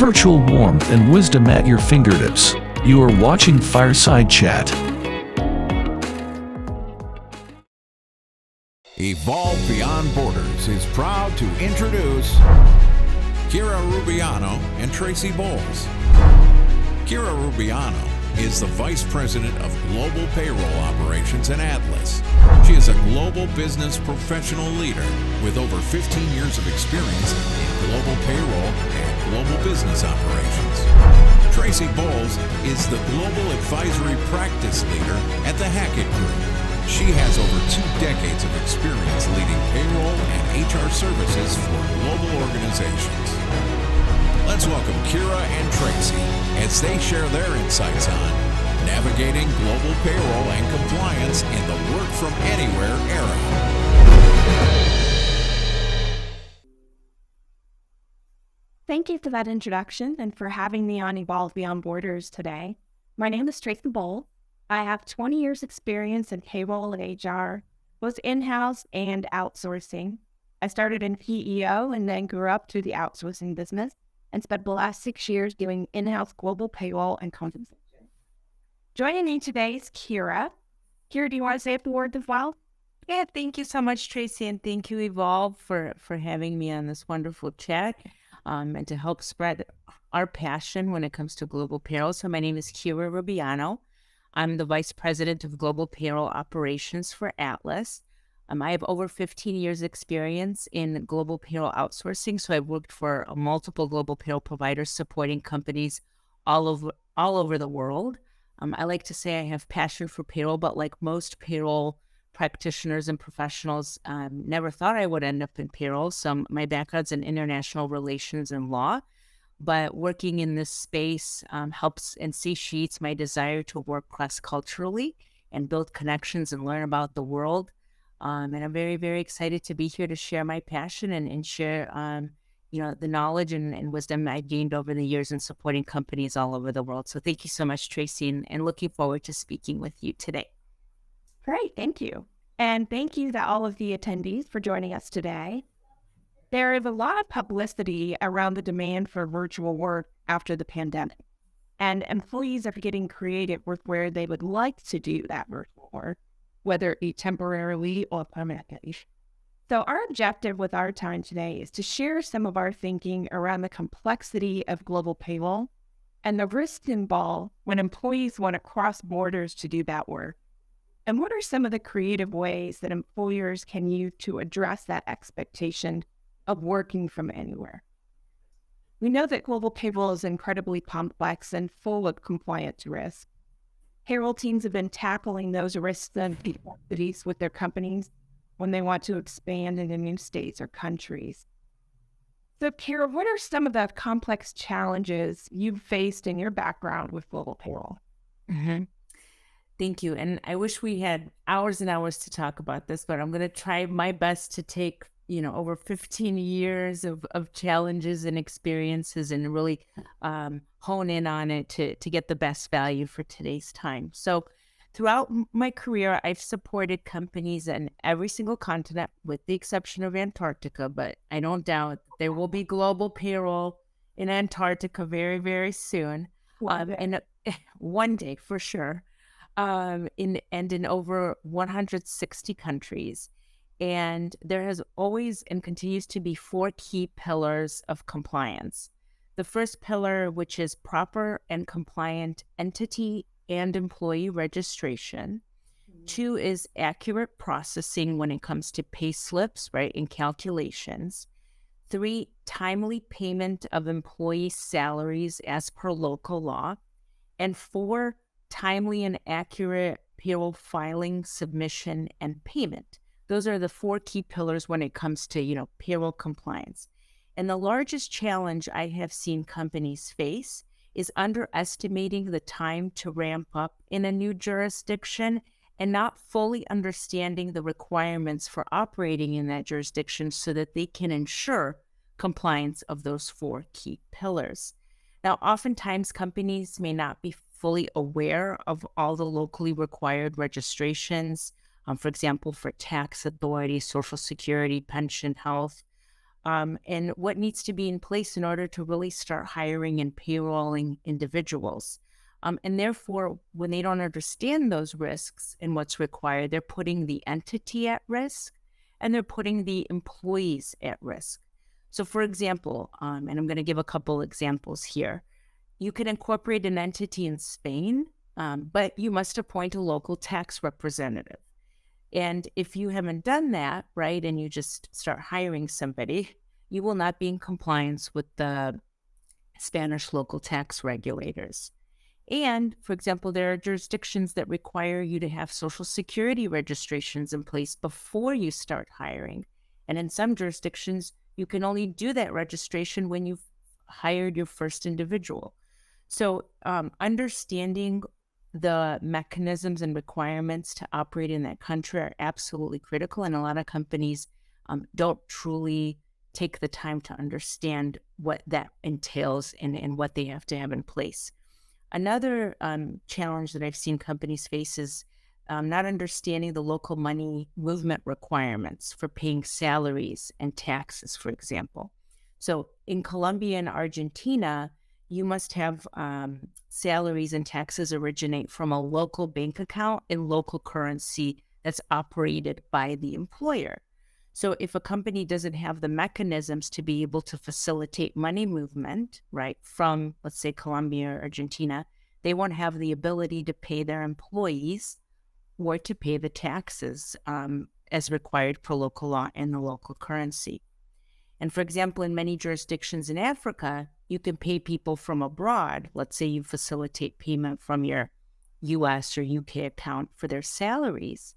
virtual warmth and wisdom at your fingertips. You are watching Fireside Chat. Evolve Beyond Borders is proud to introduce Kira Rubiano and Tracee Bowles. Kira Rubiano is the Vice President of Global Payroll Operations at Atlas. She is a global business professional leader with over 15 years of experience in global payroll and global business operations. Tracee Bowles is the Global Advisory Practice Leader at the Hackett Group. She has over 2 decades of experience leading payroll and HR services for global organizations. Let's welcome Kira and Tracee as they share their insights on navigating global payroll and compliance in the work from anywhere era. Thank you for that introduction and for having me on Evolve Beyond Borders today. My name is Tracee Bowles. I have 20 years experience in payroll and HR, both in-house and outsourcing. I started in PEO and then grew up through the outsourcing business and spent the last 6 years doing in-house global payroll and compensation. Joining me today is Kira. Kira, do you want to say a few words as well? Yeah, thank you so much, Tracee, and thank you, Evolve, for having me on this wonderful chat and to help spread our passion when it comes to global payroll. So my name is Kira Rubiano. I'm the Vice President of Global Payroll Operations for Atlas. I have over 15 years experience in global payroll outsourcing. So I've worked for multiple global payroll providers supporting companies all over the world. I like to say I have passion for payroll, but like most payroll practitioners and professionals, never thought I would end up in payroll. So my background's in international relations and law, but working in this space helps and satiates my desire to work cross-culturally and build connections and learn about the world. And I'm very, very excited to be here to share my passion and share, the knowledge and wisdom I've gained over the years in supporting companies all over the world. So thank you so much, Tracee, and looking forward to speaking with you today. Great, thank you. And thank you to all of the attendees for joining us today. There is a lot of publicity around the demand for virtual work after the pandemic, and employees are getting creative with where they would like to do that virtual work, whether it be temporarily or permanently. So our objective with our time today is to share some of our thinking around the complexity of global payroll and the risks involved when employees want to cross borders to do that work. And what are some of the creative ways that employers can use to address that expectation of working from anywhere? We know that global payroll is incredibly complex and full of compliance risks. Payroll teams have been tackling those risks and complexities with their companies when they want to expand into new states or countries. So, Kira, what are some of the complex challenges you've faced in your background with global payroll? Mm-hmm. Thank you. And I wish we had hours and hours to talk about this, but I'm going to try my best to take over 15 years of challenges and experiences and really hone in on it to get the best value for today's time. So throughout my career, I've supported companies in every single continent with the exception of Antarctica, but I don't doubt there will be global payroll in Antarctica very, very soon. And one day for sure, in over 160 countries. And there has always and continues to be 4 key pillars of compliance. The first pillar, which is proper and compliant entity and employee registration. 2 is accurate processing when it comes to pay slips, right, and calculations. 3, timely payment of employee salaries as per local law. And 4, timely and accurate payroll filing, submission, and payment. Those are the 4 key pillars when it comes to, payroll compliance. And the largest challenge I have seen companies face is underestimating the time to ramp up in a new jurisdiction and not fully understanding the requirements for operating in that jurisdiction so that they can ensure compliance of those 4 key pillars. Now, oftentimes companies may not be fully aware of all the locally required registrations, for example, for tax authority, Social Security, pension, health. and what needs to be in place in order to really start hiring and payrolling individuals. And therefore, when they don't understand those risks and what's required, they're putting the entity at risk and they're putting the employees at risk. So, for example, and I'm going to give a couple examples here. You can incorporate an entity in Spain, but you must appoint a local tax representative. And if you haven't done that, right, and you just start hiring somebody, you will not be in compliance with the Spanish local tax regulators. And, for example, there are jurisdictions that require you to have Social Security registrations in place before you start hiring. And in some jurisdictions, you can only do that registration when you've hired your first individual. So understanding the mechanisms and requirements to operate in that country are absolutely critical. And a lot of companies don't truly take the time to understand what that entails and what they have to have in place. Another challenge that I've seen companies face is not understanding the local money movement requirements for paying salaries and taxes, for example. So in Colombia and Argentina, you must have salaries and taxes originate from a local bank account in local currency that's operated by the employer. So if a company doesn't have the mechanisms to be able to facilitate money movement, right, from, let's say, Colombia or Argentina, they won't have the ability to pay their employees or to pay the taxes as required for local law and the local currency. And for example, in many jurisdictions in Africa, you can pay people from abroad. Let's say you facilitate payment from your US or UK account for their salaries,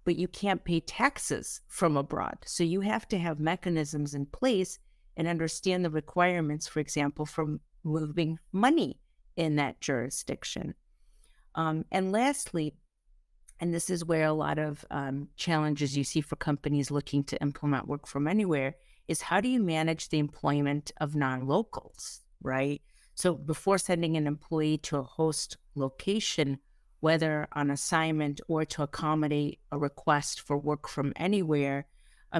but you can't pay taxes from abroad. So you have to have mechanisms in place and understand the requirements, for example, for moving money in that jurisdiction. And lastly, and this is where a lot of challenges you see for companies looking to implement work from anywhere, is how do you manage the employment of non-locals, right? So before sending an employee to a host location, whether on assignment or to accommodate a request for work from anywhere,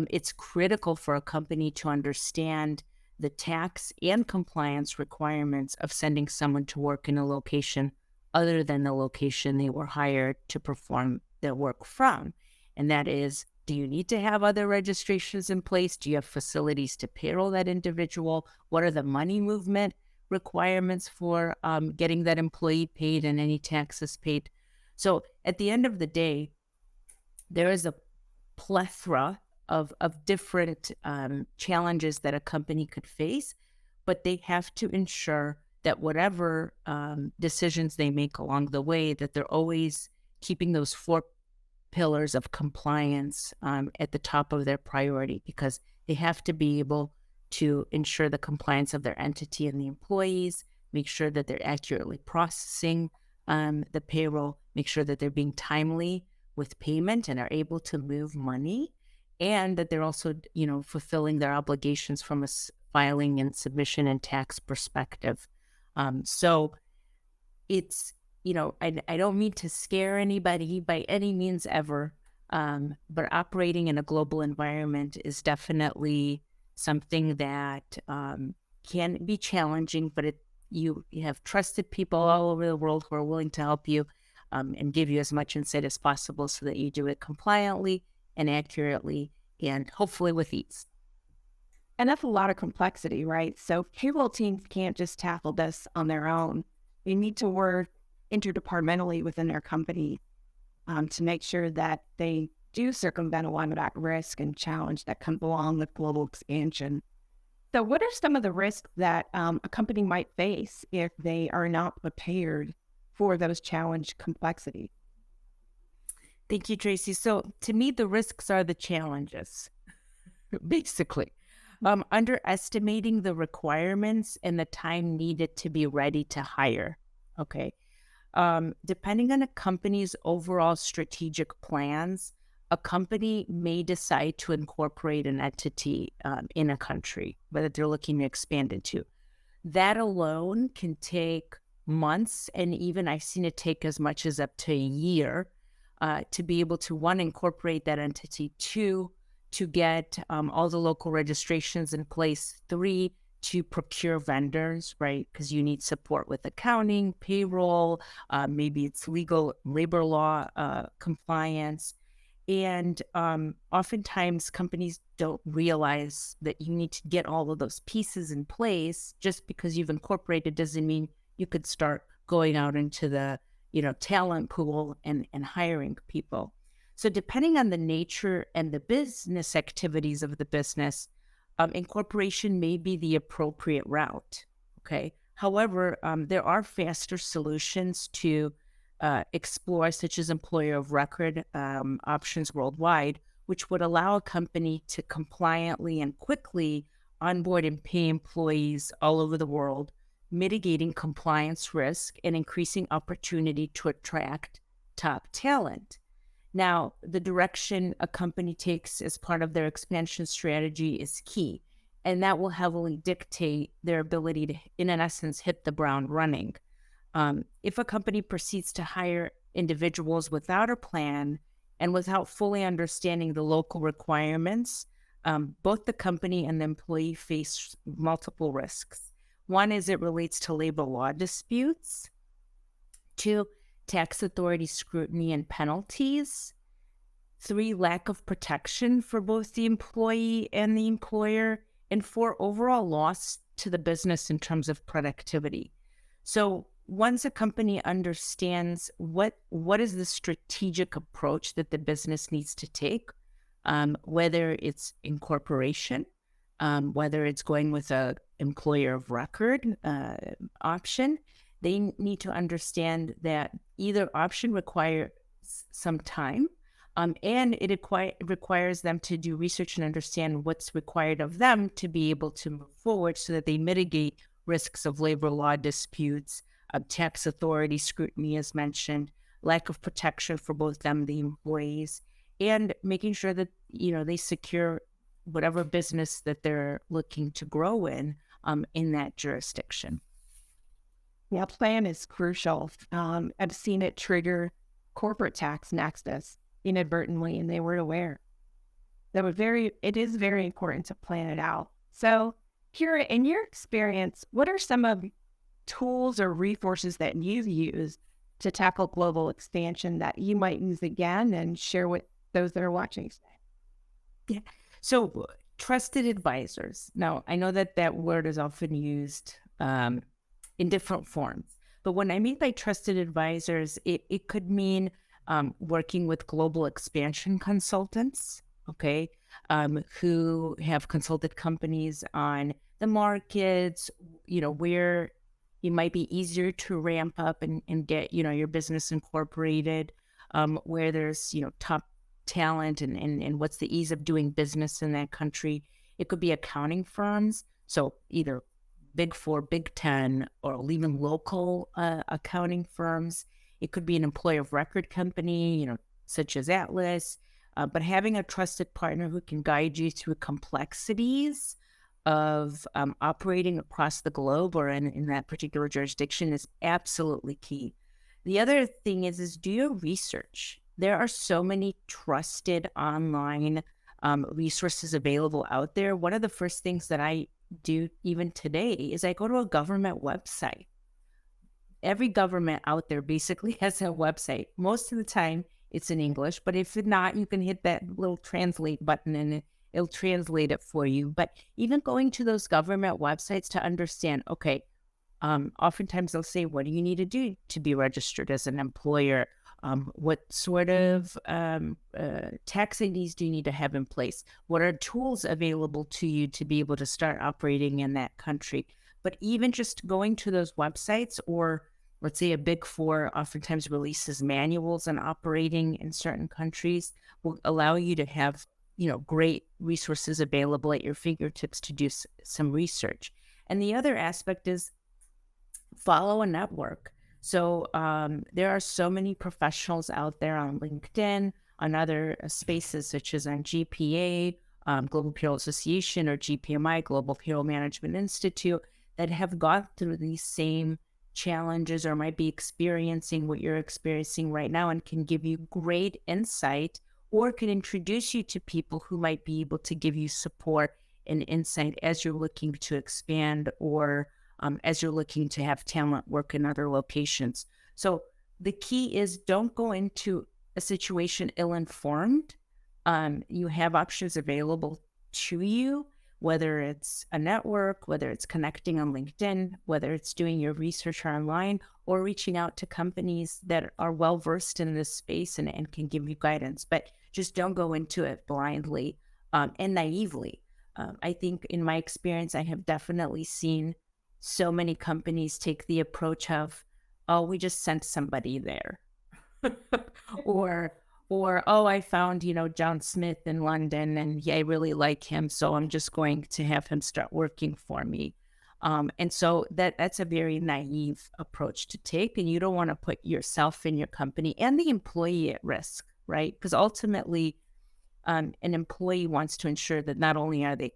it's critical for a company to understand the tax and compliance requirements of sending someone to work in a location other than the location they were hired to perform their work from. And that is, do you need to have other registrations in place? Do you have facilities to payroll that individual? What are the money movement requirements for getting that employee paid and any taxes paid? So at the end of the day, there is a plethora of different challenges that a company could face, but they have to ensure that whatever decisions they make along the way, that they're always keeping those four pillars of compliance at the top of their priority, because they have to be able to ensure the compliance of their entity and the employees, make sure that they're accurately processing the payroll, make sure that they're being timely with payment and are able to move money, and that they're also, fulfilling their obligations from a filing and submission and tax perspective. So it's, I don't mean to scare anybody by any means ever, but operating in a global environment is definitely something that can be challenging, but you have trusted people all over the world who are willing to help you and give you as much insight as possible so that you do it compliantly and accurately and hopefully with ease. And that's a lot of complexity, right? So payroll teams can't just tackle this on their own. They need to work interdepartmentally within their company to make sure that they do circumvent a lot of that risk and challenge that comes along with global expansion. So what are some of the risks that a company might face if they are not prepared for those challenge complexity? Thank you, Tracee. So to me, the risks are the challenges, basically. Underestimating the requirements and the time needed to be ready to hire. Okay. Depending on a company's overall strategic plans, a company may decide to incorporate an entity in a country, whether they're looking to expand into. That alone can take months, and even I've seen it take as much as up to a year to be able to, one, incorporate that entity, two, to get all the local registrations in place. 3, to procure vendors, right? Because you need support with accounting, payroll, maybe it's legal labor law compliance. And oftentimes companies don't realize that you need to get all of those pieces in place. Just because you've incorporated doesn't mean you could start going out into the talent pool and hiring people. So depending on the nature and the business activities of the business, incorporation may be the appropriate route. Okay. However, there are faster solutions to explore, such as employer of record options worldwide, which would allow a company to compliantly and quickly onboard and pay employees all over the world, mitigating compliance risk and increasing opportunity to attract top talent. Now, the direction a company takes as part of their expansion strategy is key, and that will heavily dictate their ability to, in essence, hit the ground running. If a company proceeds to hire individuals without a plan and without fully understanding the local requirements, both the company and the employee face multiple risks. One is it relates to labor law disputes. 2, tax authority scrutiny and penalties. 3, lack of protection for both the employee and the employer. And 4, overall loss to the business in terms of productivity. So once a company understands what is the strategic approach that the business needs to take, whether it's incorporation, whether it's going with a employer of record option, they need to understand that either option requires some time, and it requires them to do research and understand what's required of them to be able to move forward so that they mitigate risks of labor law disputes, tax authority scrutiny, as mentioned, lack of protection for both them, the employees, and making sure that they secure whatever business that they're looking to grow in that jurisdiction. Yeah, plan is crucial. I've seen it trigger corporate tax nexus inadvertently, and they weren't aware. It is very important to plan it out. So, Kira, in your experience, what are some of tools or resources that you've used to tackle global expansion that you might use again and share with those that are watching today? Yeah. So trusted advisors. Now, I know that word is often used in different forms, but when I mean by trusted advisors, it could mean working with global expansion consultants, okay, who have consulted companies on the markets, where it might be easier to ramp up and get, your business incorporated, where there's, top talent and what's the ease of doing business in that country. It could be accounting firms. So either Big 4, Big 10, or even local accounting firms. It could be an employer of record company, such as Atlas, but having a trusted partner who can guide you through complexities of operating across the globe or in that particular jurisdiction is absolutely key. The other thing is do your research. There are so many trusted online resources available out there. One of the first things that I do even today is I go to a government website. Every government out there basically has a website. Most of the time it's in English, but if not, you can hit that little translate button and it'll translate it for you. But even going to those government websites to understand, okay, oftentimes they'll say, what do you need to do to be registered as an employer? What sort of tax IDs do you need to have in place? What are tools available to you to be able to start operating in that country? But even just going to those websites, or let's say a Big 4 oftentimes releases manuals on operating in certain countries, will allow you to have, great resources available at your fingertips to do some research. And the other aspect is follow a network. So there are so many professionals out there on LinkedIn, on other spaces such as on GPA, Global Payroll Association, or GPMI, Global Payroll Management Institute, that have gone through these same challenges or might be experiencing what you're experiencing right now and can give you great insight or can introduce you to people who might be able to give you support and insight as you're looking to expand or as you're looking to have talent work in other locations. So the key is don't go into a situation ill-informed. You have options available to you, whether it's a network, whether it's connecting on LinkedIn, whether it's doing your research online, or reaching out to companies that are well-versed in this space and can give you guidance. But just don't go into it blindly and naively. I think in my experience, I have definitely seen so many companies take the approach of, oh, we just sent somebody there. or oh, I found, John Smith in London and I really like him, so I'm just going to have him start working for me. And so that's a very naive approach to take, and you don't want to put yourself and your company and the employee at risk, right? Because ultimately, an employee wants to ensure that not only are they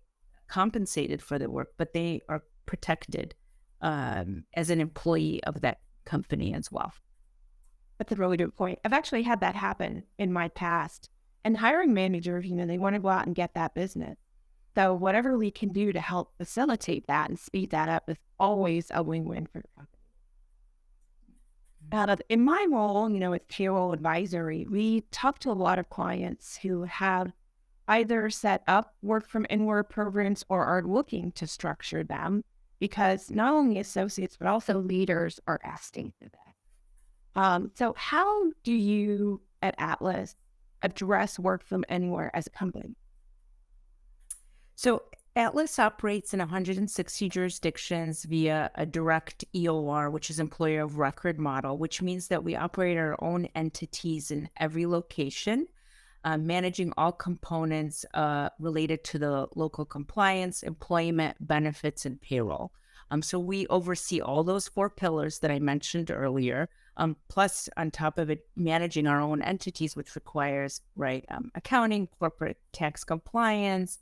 compensated for their work, but they are protected as an employee of that company as well. That's a really good point. I've actually had that happen in my past. And hiring managers, they want to go out and get that business. So whatever we can do to help facilitate that and speed that up is always a win-win for the company. In my role, with payroll advisory, we talk to a lot of clients who have either set up work from anywhere programs or are looking to structure them, because not only associates, but also leaders are asking for that. So how do you at Atlas address work from anywhere as a company? So Atlas operates in 160 jurisdictions via a direct EOR, which is employer of record model, which means that we operate our own entities in every location, managing all components related to the local compliance, employment, benefits, and payroll. So we oversee all those 4 pillars that I mentioned earlier, plus on top of it, managing our own entities, which requires, accounting, corporate tax compliance,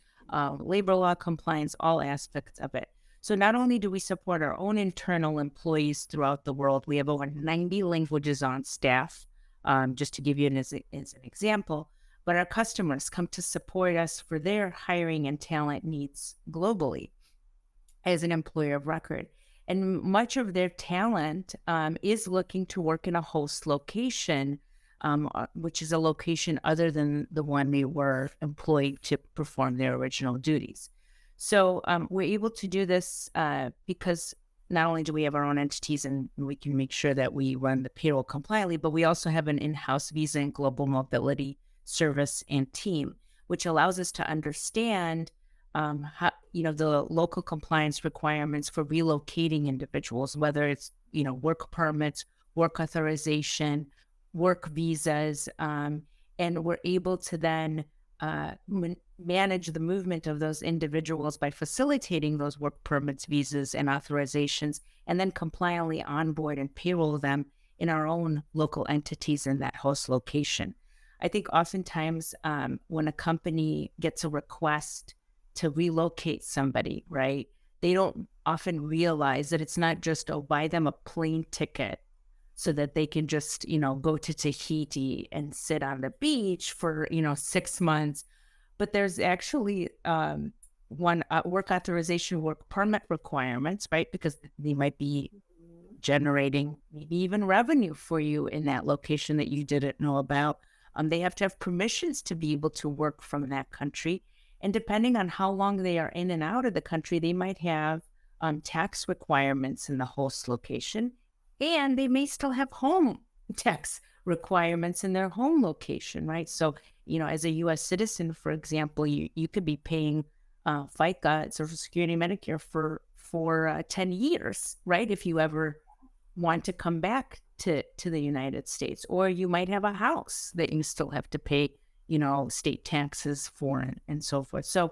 labor law compliance, all aspects of it. So not only do we support our own internal employees throughout the world, we have over 90 languages on staff, just to give you as an example, but our customers come to support us for their hiring and talent needs globally as an employer of record. And much of their talent is looking to work in a host location, which is a location other than the one they were employed to perform their original duties. So we're able to do this because not only do we have our own entities and we can make sure that we run the payroll compliantly, but we also have an in-house visa and global mobility service and team, which allows us to understand how, the local compliance requirements for relocating individuals, whether it's, work permits, work authorization, work visas, and we're able to then manage the movement of those individuals by facilitating those work permits, visas, and authorizations, and then compliantly onboard and payroll them in our own local entities in that host location. I think oftentimes when a company gets a request to relocate somebody, right, they don't often realize that it's not just, buy them a plane ticket so that they can just, go to Tahiti and sit on the beach for, 6 months. But there's actually one work authorization, work permit requirements, right? Because they might be generating maybe even revenue for you in that location that you didn't know about. They have to have permissions to be able to work from that country. And depending on how long they are in and out of the country, they might have tax requirements in the host location. And they may still have home tax requirements in their home location, right? So, as a U.S. citizen, for example, you could be paying FICA, Social Security, Medicare for 10 years, right? If you ever want to come back to the United States, or you might have a house that you still have to pay, state taxes for and so forth. So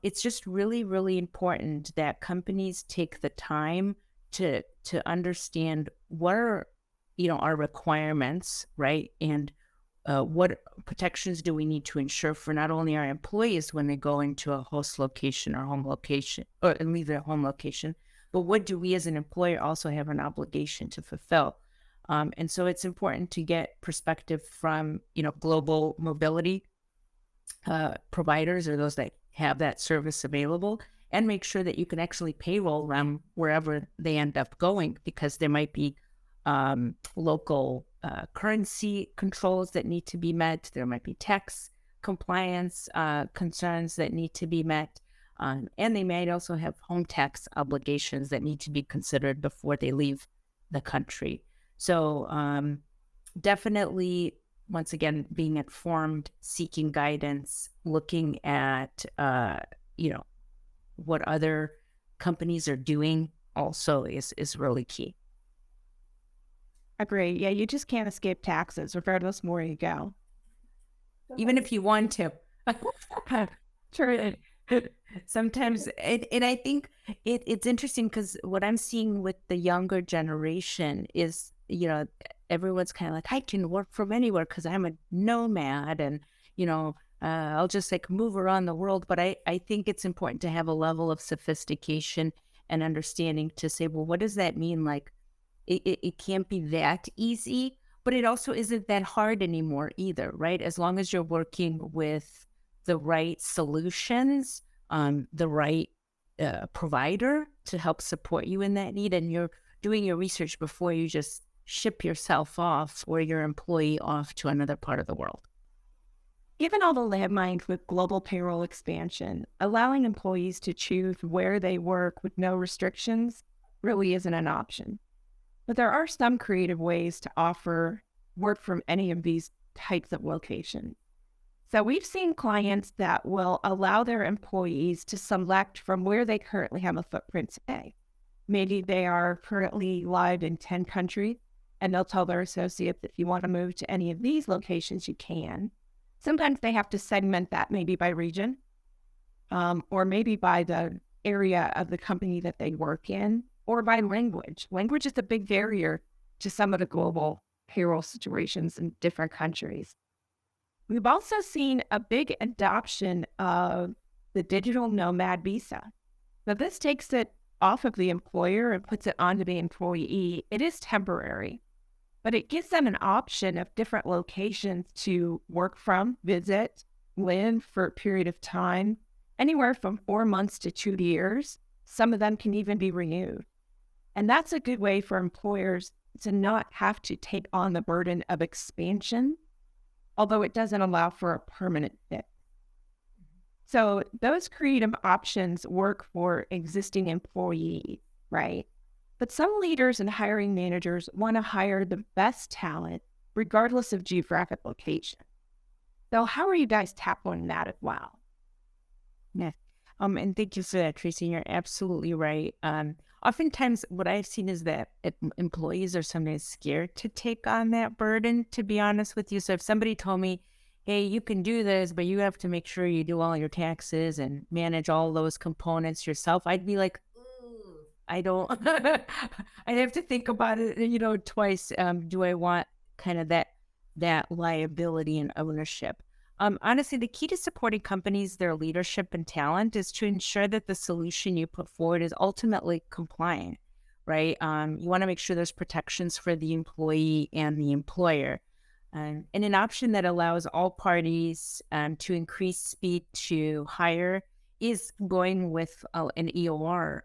it's just really, really important that companies take the time to understand what are, our requirements, right? And what protections do we need to ensure for not only our employees when they go into a host location or home location or leave their home location, but what do we as an employer also have an obligation to fulfill? And so it's important to get perspective from, global mobility providers or those that have that service available, and make sure that you can actually payroll them wherever they end up going, because there might be local currency controls that need to be met. There might be tax compliance concerns that need to be met. And they might also have home tax obligations that need to be considered before they leave the country. So definitely, once again, being informed, seeking guidance, looking at, what other companies are doing also is really key. Agree. Yeah, you just can't escape taxes, regardless of where you go. Even if you want to. True. Sometimes, and I think it's interesting because what I'm seeing with the younger generation is, everyone's kind of like, I can work from anywhere because I'm a nomad, and, I'll just move around the world. But I think it's important to have a level of sophistication and understanding to say, well, what does that mean? Like, it can't be that easy, but it also isn't that hard anymore either, right? As long as you're working with the right solutions, the right provider to help support you in that need, and you're doing your research before you just ship yourself off or your employee off to another part of the world. Given all the landmines with global payroll expansion, allowing employees to choose where they work with no restrictions really isn't an option. But there are some creative ways to offer work from any of these types of locations. So we've seen clients that will allow their employees to select from where they currently have a footprint today. Maybe they are currently live in 10 countries, and they'll tell their associates, if you want to move to any of these locations, you can. Sometimes they have to segment that maybe by region, or maybe by the area of the company that they work in, or by language. Language is a big barrier to some of the global payroll situations in different countries. We've also seen a big adoption of the digital nomad visa. Now, this takes it off of the employer and puts it onto the employee. It is temporary, but it gives them an option of different locations to work from, visit, live for a period of time, anywhere from 4 months to 2 years. Some of them can even be renewed. And that's a good way for employers to not have to take on the burden of expansion, although it doesn't allow for a permanent fit. So those creative options work for existing employees, right? But some leaders and hiring managers want to hire the best talent, regardless of geographic location. So how are you guys tackling that as well? Yeah. And thank you for that, Tracee. You're absolutely right. Oftentimes what I've seen is that employees are sometimes scared to take on that burden, to be honest with you. So if somebody told me, hey, you can do this, but you have to make sure you do all your taxes and manage all those components yourself, I'd be like, I don't, I'd have to think about it, twice. Do I want kind of that liability and ownership? Honestly, the key to supporting companies, their leadership and talent, is to ensure that the solution you put forward is ultimately compliant, right? You want to make sure there's protections for the employee and the employer. And an option that allows all parties to increase speed to hire is going with an EOR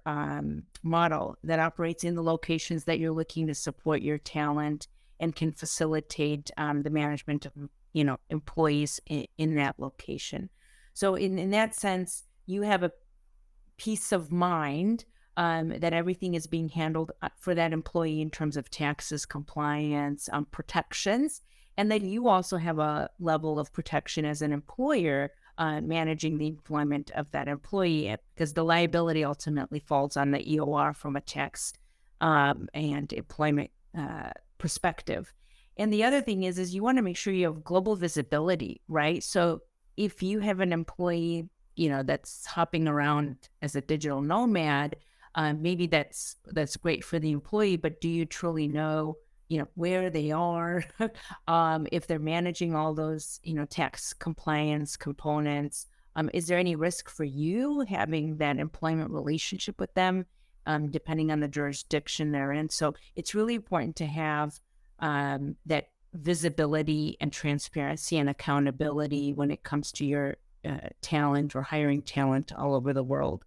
model that operates in the locations that you're looking to support your talent and can facilitate the management of employees in that location. So in that sense, you have a peace of mind that everything is being handled for that employee in terms of taxes, compliance, protections, and then you also have a level of protection as an employer managing the employment of that employee, because the liability ultimately falls on the EOR from a tax and employment perspective. And the other thing is you want to make sure you have global visibility, right? So if you have an employee, that's hopping around as a digital nomad, maybe that's great for the employee, but do you truly know, where they are? If they're managing all those, tax compliance components, is there any risk for you having that employment relationship with them, depending on the jurisdiction they're in? So it's really important to have that visibility and transparency and accountability when it comes to your talent or hiring talent all over the world.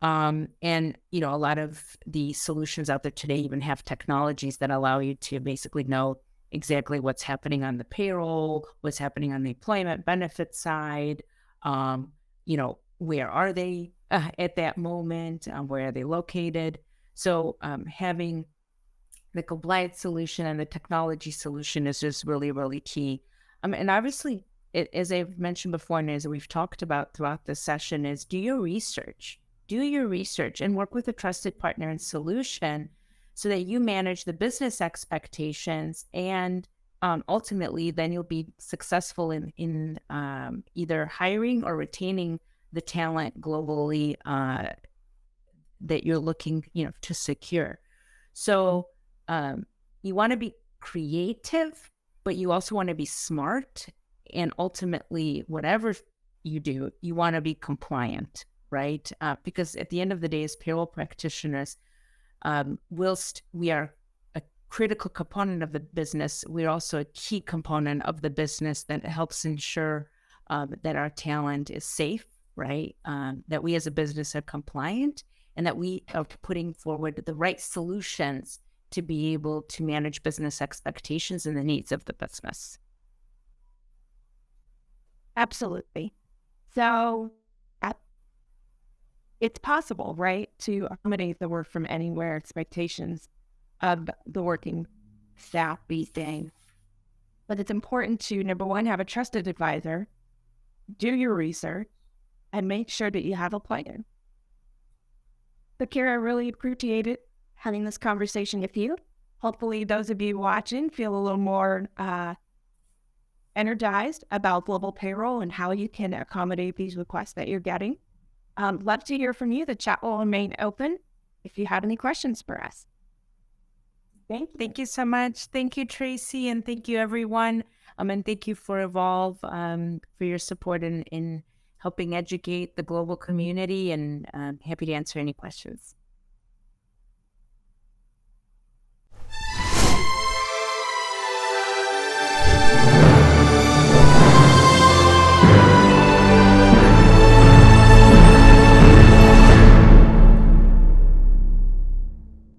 And, you know, a lot of the solutions out there today even have technologies that allow you to basically know exactly what's happening on the payroll, what's happening on the employment benefit side, you know, where are they at that moment, where are they located. So having the compliance solution and the technology solution is just really, really key. And obviously, as I've mentioned before, and as we've talked about throughout this session, is do your research. Do your research and work with a trusted partner and solution so that you manage the business expectations, and ultimately then you'll be successful in either hiring or retaining the talent globally that you're looking, you know, to secure. So you want to be creative, but you also want to be smart, and ultimately, whatever you do, you want to be compliant, right? Because at the end of the day, as payroll practitioners, whilst we are a critical component of the business, we're also a key component of the business that helps ensure that our talent is safe, right? That we as a business are compliant, and that we are putting forward the right solutions to be able to manage business expectations and the needs of the business. Absolutely. So it's possible, right, to accommodate the work from anywhere expectations of the working staff these days. But it's important to, number one, have a trusted advisor, do your research, and make sure that you have a plan. So, Kira, I really appreciated having this conversation with you. Hopefully, those of you watching feel a little more energized about global payroll and how you can accommodate these requests that you're getting. Love to hear from you. The chat will remain open if you have any questions for us. Thank you so much. Thank you, Tracee, and thank you, everyone. And thank you for Evolve for your support in helping educate the global community, and happy to answer any questions.